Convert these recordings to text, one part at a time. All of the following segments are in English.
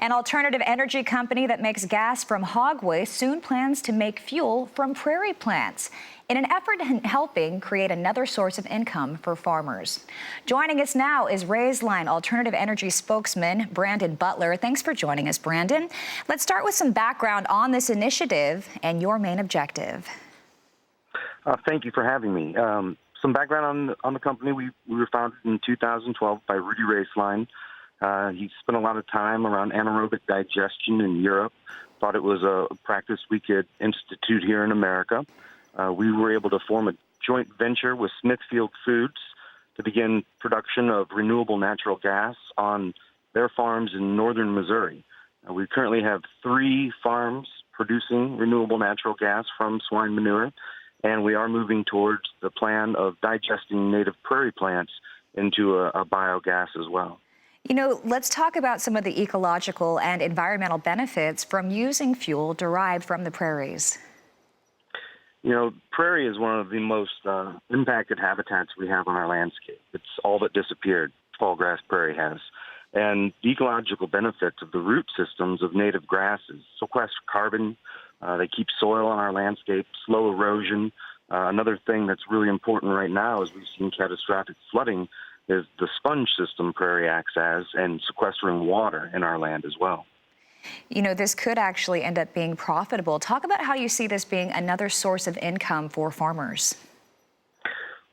An alternative energy company that makes gas from hog waste soon plans to make fuel from prairie plants in an effort in helping create another source of income for farmers. Joining us now is Roeslein Alternative Energy spokesman Brandon Butler. Thanks for joining us, Brandon. Let's start with some background on this initiative and your main objective. Thank you for having me. Some background on the company. We were founded in 2012 by Rudy Roeslein. He spent a lot of time around anaerobic digestion in Europe. Thought it was a practice we could institute here in America. We were able to form a joint venture with Smithfield Foods to begin production of renewable natural gas on their farms in northern Missouri. We currently have 3 farms producing renewable natural gas from swine manure, and we are moving towards the plan of digesting native prairie plants into a biogas as well. You know, let's talk about some of the ecological and environmental benefits from using fuel derived from the prairies. You know, prairie is one of the most impacted habitats we have on our landscape. It's all but disappeared, tall grass prairie has. And the ecological benefits of the root systems of native grasses sequester carbon. They keep soil on our landscape, slow erosion. Another thing that's really important right now, as we've seen catastrophic flooding, is the sponge system prairie acts as and sequestering water in our land as well. You know, this could actually end up being profitable. Talk about how you see this being another source of income for farmers.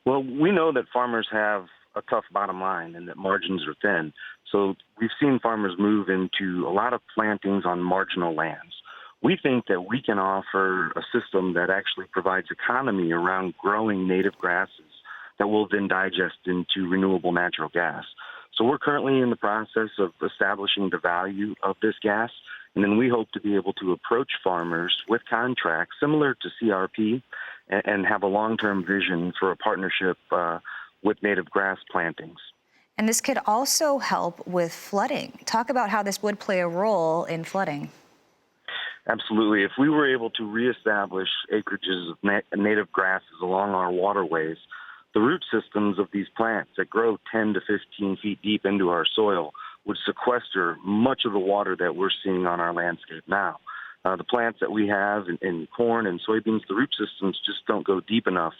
Well, we know that farmers have a tough bottom line and that margins are thin. So we've seen farmers move into a lot of plantings on marginal lands. We think that we can offer a system that actually provides economy around growing native grasses that will then digest into renewable natural gas. So we're currently in the process of establishing the value of this gas, and then we hope to be able to approach farmers with contracts similar to CRP and have a long-term vision for a partnership with native grass plantings. And this could also help with flooding. Talk about how this would play a role in flooding. Absolutely. If we were able to reestablish acreages of native grasses along our waterways, the root systems of these plants that grow 10 to 15 feet deep into our soil would sequester much of the water that we're seeing on our landscape now. The plants that we have in corn and soybeans, the root systems just don't go deep enough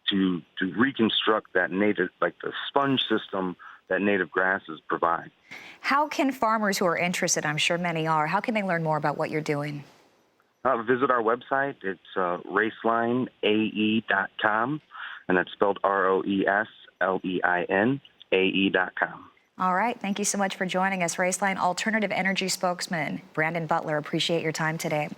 to reconstruct that native, like the sponge system that native grasses provide. How can farmers who are interested, I'm sure many are, how can they learn more about what you're doing? Visit our website. It's roesleinAE.com, and that's spelled ROESLEINAE.com. All right. Thank you so much for joining us. Roeslein Alternative Energy spokesman Brandon Butler. Appreciate your time today.